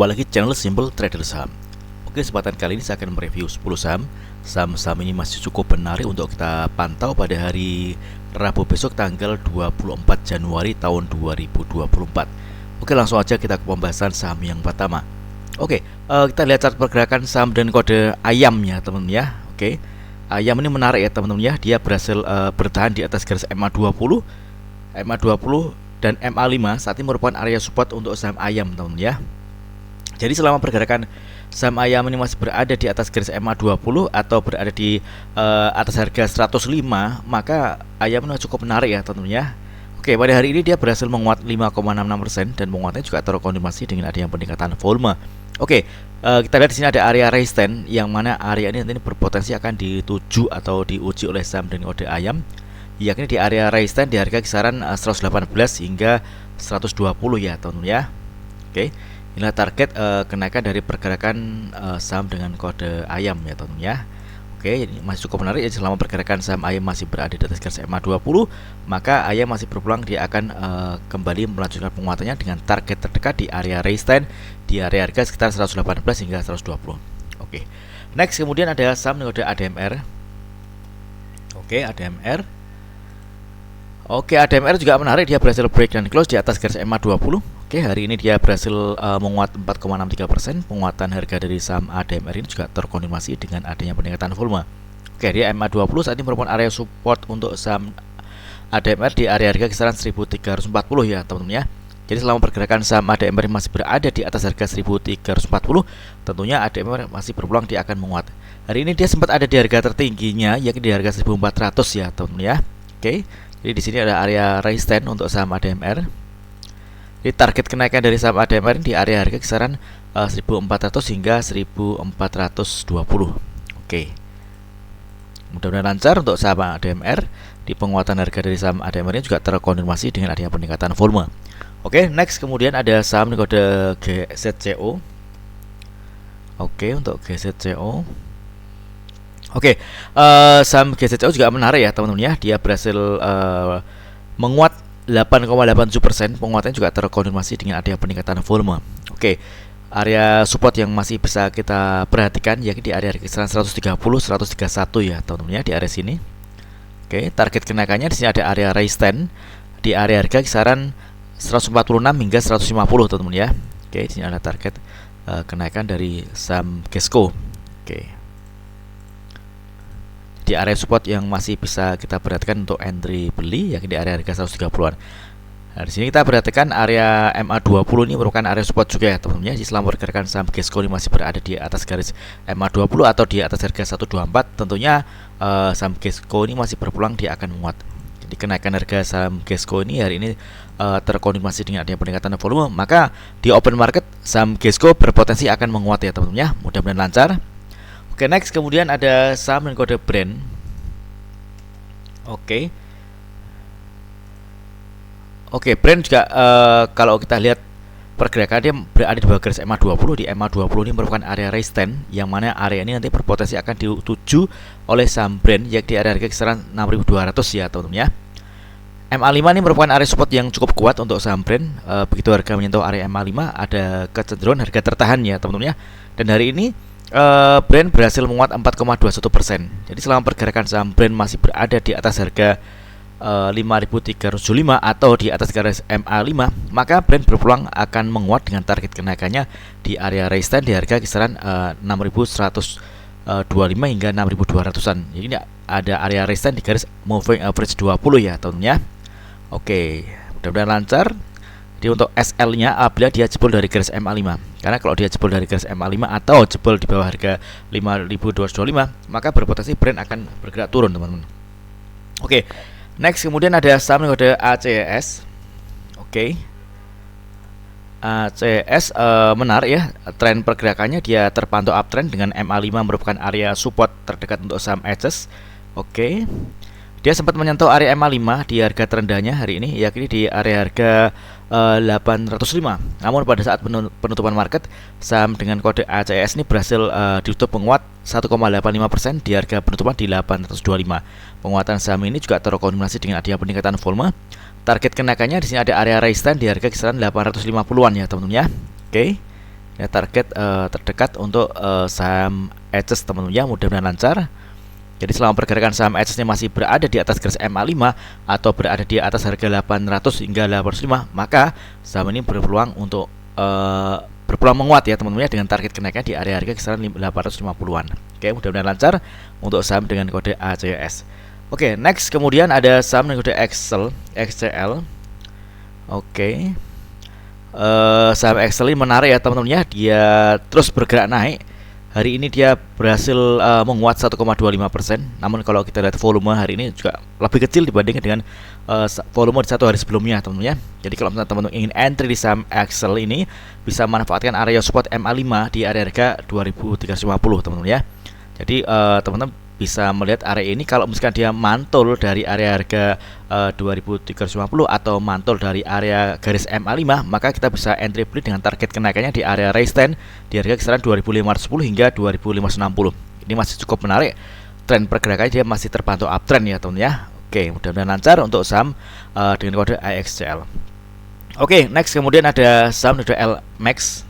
Kembali lagi channel Simple Trader Saham. Oke, kesempatan kali ini saya akan mereview 10 saham. Saham-saham ini masih cukup menarik untuk kita pantau pada hari Rabu besok tanggal 24 Januari tahun 2024. Oke, langsung aja kita ke pembahasan saham yang pertama. Oke, kita lihat chart pergerakan saham dan kode ayamnya, teman-teman ya. Oke, ayam ini menarik ya, teman-teman ya. Dia berhasil bertahan di atas garis MA20, dan MA5 saat ini merupakan area support untuk saham ayam, teman-teman ya. Jadi selama pergerakan saham ayam ini masih berada di atas garis MA20 atau berada di atas harga 105, maka ayam ini cukup menarik ya, teman-teman ya. Oke, pada hari ini dia berhasil menguat 5,66% dan menguatnya juga terkonfirmasi dengan adanya peningkatan volume. Oke, kita lihat di sini ada area resistance yang mana area ini nanti berpotensi akan dituju atau diuji oleh saham dan kode ayam, yakni di area resistance di harga kisaran 118 hingga 120 ya, teman-teman ya. Oke, inilah target kenaikan dari pergerakan saham dengan kode ayam ya, teman-teman ya. Oke, ini masih cukup menarik ya. Selama pergerakan saham ayam masih berada di atas garis MA20, maka ayam masih berpeluang dia akan kembali melanjutkan penguatannya dengan target terdekat di area resistance di area harga sekitar 118 hingga 120. Oke, next kemudian ada saham dengan kode ADMR. Oke, ADMR. Oke, ADMR juga menarik, dia berhasil break dan close di atas garis MA20. Oke, hari ini dia berhasil menguat 4,63%. Penguatan harga dari saham ADMR ini juga terkonfirmasi dengan adanya peningkatan volume. Oke, dia MA20 saat ini merupakan area support untuk saham ADMR di area harga kisaran 1340 ya, teman-teman ya. Jadi selama pergerakan saham ADMR masih berada di atas harga 1340, tentunya ADMR masih berpeluang dia akan menguat. Hari ini dia sempat ada di harga tertingginya, yakni di harga 1400 ya, teman-teman ya. Oke, jadi di sini ada area resistance untuk saham ADMR. Jadi target kenaikan dari saham ADMR di area harga kisaran 1400 hingga 1420. Oke, mudah-mudahan lancar untuk saham ADMR. Di penguatan harga dari saham ADMR ini juga terkonfirmasi dengan adanya peningkatan volume. Oke, next kemudian ada saham kode GZCO. Oke, untuk GZCO. Oke, saham GZCO juga menarik ya, teman-teman ya. Dia berhasil menguat 8,87%. Penguatannya juga terkonfirmasi dengan adanya peningkatan volume. Oke, area support yang masih bisa kita perhatikan yakni di area kisaran 130, 131 ya, teman-teman ya, di area sini. Oke, target kenaikannya di sini ada area resistance di area harga kisaran 146 hingga 150, teman-teman ya. Oke, di sini ada target kenaikan dari saham Gesco. Oke, di area support yang masih bisa kita perhatikan untuk entry beli yakni di area harga 130-an. Nah, di sini kita perhatikan area MA20 ini merupakan area support juga ya, teman-teman ya. Jadi selama pergerakan saham Gesco ini masih berada di atas garis MA20 atau di atas harga 124, tentunya saham Gesco ini masih berpeluang dia akan menguat. Jadi kenaikan harga saham Gesco ini hari ini terkonfirmasi dengan adanya peningkatan volume, maka di open market saham Gesco berpotensi akan menguat ya, teman-teman ya. Mudah-mudahan lancar. Oke, next kemudian ada saham dengan kode brand. Oke, brand juga kalau kita lihat pergerakan dia berada di bawah garis MA20. Di MA20 ini merupakan area resistance yang mana area ini nanti berpotensi akan dituju oleh saham brand yakni di area harga kisaran 6.200 ya, teman-teman ya. MA5 ini merupakan area support yang cukup kuat untuk saham brand. Begitu harga menyentuh area MA5 ada kecenderungan harga tertahan ya, teman-teman ya. Dan hari ini brand berhasil menguat 4,21%. Jadi selama pergerakan saham brand masih berada di atas harga 5.375 atau di atas garis MA5, maka brand berpeluang akan menguat dengan target kenaikannya di area resistance di harga kisaran 6.125 hingga 6.200-an. Jadi ini ada area resistance di garis moving average 20 ya, teman-teman ya. Oke, mudah-mudahan lancar. Jadi untuk SL-nya apabila dia jebol dari garis MA5. Karena kalau dia jebol dari garis MA5 atau jebol di bawah harga 5.225, maka berpotensi brand akan bergerak turun, teman-teman. Oke, next kemudian ada saham kode ACS. Oke, ACS menarik ya. Tren pergerakannya dia terpantau uptrend dengan MA5 merupakan area support terdekat untuk saham ACS. Oke, dia sempat menyentuh area MA5 di harga terendahnya hari ini yakni di area harga 805. Namun pada saat penutupan market, saham dengan kode ACS ini berhasil ditutup menguat 1,85% di harga penutupan di 825. Penguatan saham ini juga terkonfirmasi dengan adanya peningkatan volume. Target kenaikannya di sini ada area resistance di harga kisaran 850-an ya, teman-teman ya. Oke. Ya, target terdekat untuk saham Edges teman-teman ya, mudah-mudahan lancar. Jadi selama pergerakan saham Edges ini masih berada di atas garis MA5 atau berada di atas harga 800 hingga 805, maka saham ini berpeluang untuk berpeluang menguat ya teman-teman ya, dengan target kenaikan di area harga kisaran 850-an. Oke, mudah-mudahan lancar untuk saham dengan kode ACS. Oke, next kemudian ada saham dengan kode XCL. Oke. Saham Excel ini menarik ya teman-teman ya, dia terus bergerak naik. Hari ini dia berhasil menguat 1,25%. Namun kalau kita lihat volume hari ini juga lebih kecil dibandingkan dengan volume di satu hari sebelumnya teman-teman ya. Jadi kalau misalnya teman-teman ingin entry di saham Excel ini, bisa manfaatkan area support MA5 di area harga 2350 teman-teman ya. Jadi teman-teman bisa melihat area ini, kalau misalkan dia mantul dari area harga 2350 atau mantul dari area garis MA5, maka kita bisa entry beli dengan target kenaikannya di area resistance di harga kisaran 2510 hingga 2560. Ini masih cukup menarik, tren pergerakannya dia masih terpantau uptrend ya teman-teman ya. Oke, mudah-mudahan lancar untuk saham dengan kode IXCL. Oke, next kemudian ada saham kode LMAX.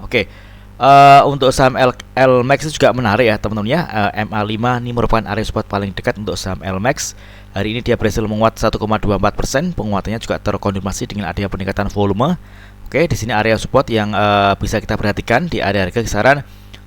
Oke. Untuk saham LMAX itu juga menarik ya teman-teman ya. MA5 ini merupakan area support paling dekat untuk saham LMAX. Hari ini dia berhasil menguat 1,24%. Penguatannya juga terkonfirmasi dengan adanya peningkatan volume. Oke, di sini area support yang bisa kita perhatikan di area harga kisaran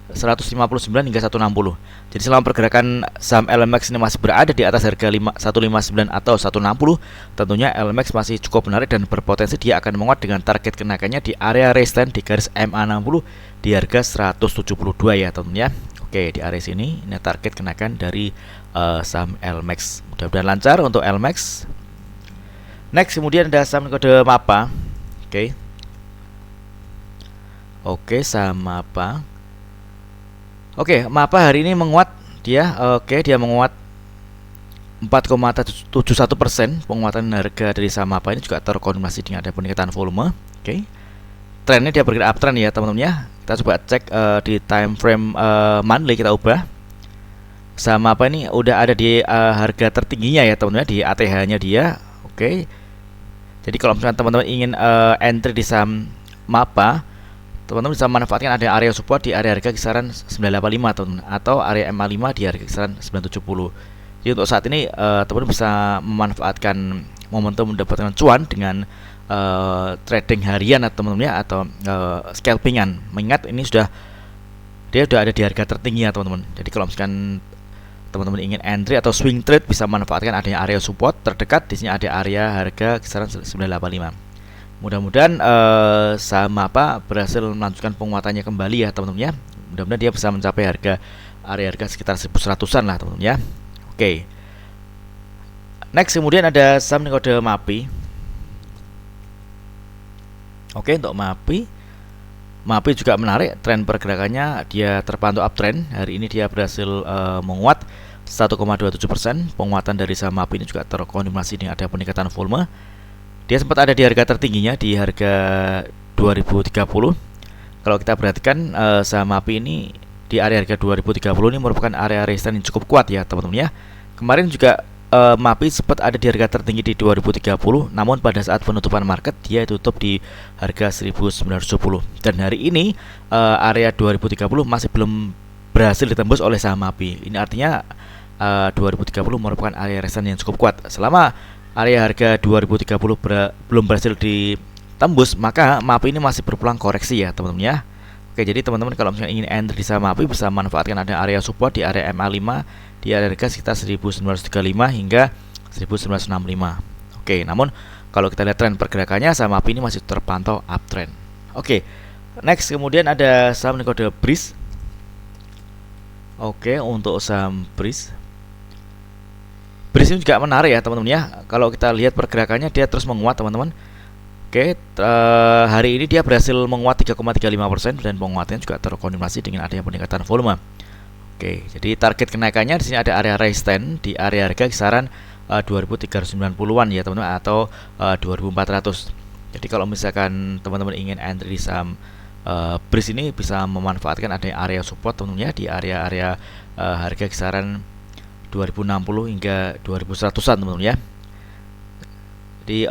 159 hingga 160. Jadi selama pergerakan saham LMAX ini masih berada di atas harga 159 atau 160, tentunya LMAX masih cukup menarik dan berpotensi dia akan menguat dengan target kenaikannya di area resistance di garis MA60 di harga 172 ya teman-teman ya. Oke, di area sini ini target kenaikan dari saham LMAX. Mudah-mudahan lancar untuk LMAX. Next kemudian ada saham kode MAPA. Oke, saham MAPA. Oke, MAPA hari ini menguat dia. Dia menguat 4,71%. Penguatan harga dari saham MAPA ini juga terkonfirmasi dengan ada peningkatan volume. Trennya dia bergerak uptrend ya teman-teman ya. Kita coba cek di time frame monthly, kita ubah. Saham MAPA ini udah ada di harga tertingginya ya teman-teman ya, di ATH-nya dia. Jadi kalau misalnya teman-teman ingin entry di saham MAPA, teman-teman bisa manfaatkan ada area support di area harga kisaran 985 teman-teman, atau area MA5 di harga kisaran 970. Jadi untuk saat ini teman-teman bisa memanfaatkan momentum mendapatkan cuan dengan trading harian atau teman-teman ya, atau scalpingan. Mengingat ini dia sudah ada di harga tertinggi ya teman-teman. Jadi kalau misalkan teman-teman ingin entry atau swing trade, bisa manfaatkan adanya area support terdekat. Di sini ada area harga kisaran 985. Mudah-mudahan saham MAPA berhasil melanjutkan penguatannya kembali ya teman-teman ya. Mudah-mudahan dia bisa mencapai area harga sekitar 1100-an lah teman-teman ya. Oke. Next kemudian ada saham dengan kode MAPI. Oke, untuk MAPI juga menarik, tren pergerakannya dia terpantau uptrend. Hari ini dia berhasil menguat 1,27%. Penguatan dari saham MAPI ini juga terkonfirmasi dengan ada peningkatan volume. Dia sempat ada di harga tertingginya di harga 2030. Kalau kita perhatikan saham MAPI ini di area harga 2030 ini merupakan area resistance yang cukup kuat ya teman-teman ya. Kemarin juga MAPI sempat ada di harga tertinggi di 2030, namun pada saat penutupan market dia tutup di harga 1910. Dan hari ini area 2030 masih belum berhasil ditembus oleh saham MAPI. Ini artinya 2030 merupakan area resistance yang cukup kuat. Selama area harga 2030 belum berhasil ditembus, maka MAPI ini masih berpeluang koreksi ya teman-teman ya. Oke, jadi teman-teman kalau misalnya ingin entry di saham MAPI, bisa manfaatkan ada area support di area MA5 di area harga sekitar 1935 hingga 1965. Oke, namun kalau kita lihat tren pergerakannya, saham MAPI ini masih terpantau uptrend. Oke, next kemudian ada saham kode BRIS. Oke, untuk saham BRIS ini juga menarik ya teman-teman ya. Kalau kita lihat pergerakannya, dia terus menguat teman-teman. Hari ini dia berhasil menguat 3,35% dan penguatannya juga terkonfirmasi dengan adanya peningkatan volume. Jadi target kenaikannya di sini ada area resistance di area harga kisaran 2390-an ya teman-teman, atau 2400. Jadi kalau misalkan teman-teman ingin entry di saham BRIS ini, bisa memanfaatkan adanya area support teman-teman ya, di area-area harga kisaran 2060 hingga 2100-an teman-teman ya. Di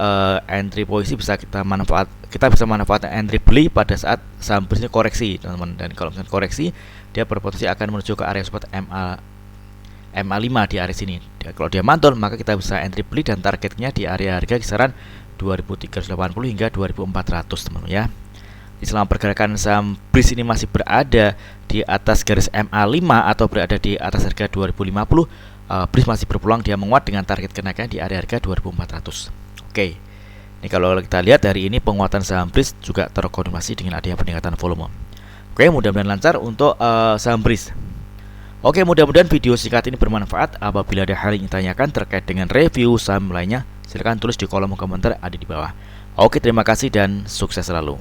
entry posisi bisa kita bisa manfaatkan entry beli pada saat saham BRIS koreksi, teman-teman. Dan kalau misalnya koreksi, dia berpotensi akan menuju ke area support MA5 di area sini. Kalau dia mantul, maka kita bisa entry beli dan targetnya di area harga kisaran 2380 hingga 2400, teman-teman ya. Selama pergerakan saham BRIS ini masih berada di atas garis MA5 atau berada di atas harga 2050, BRIS masih berpeluang dia menguat dengan target kenaikan di area harga 2400. Oke. Ini kalau kita lihat hari ini penguatan saham BRIS juga terkonfirmasi dengan adanya peningkatan volume. Oke, mudah-mudahan lancar untuk saham BRIS. Oke, mudah-mudahan video singkat ini bermanfaat. Apabila ada hal yang ditanyakan terkait dengan review saham lainnya, silahkan tulis di kolom komentar ada di bawah. Oke, terima kasih dan sukses selalu.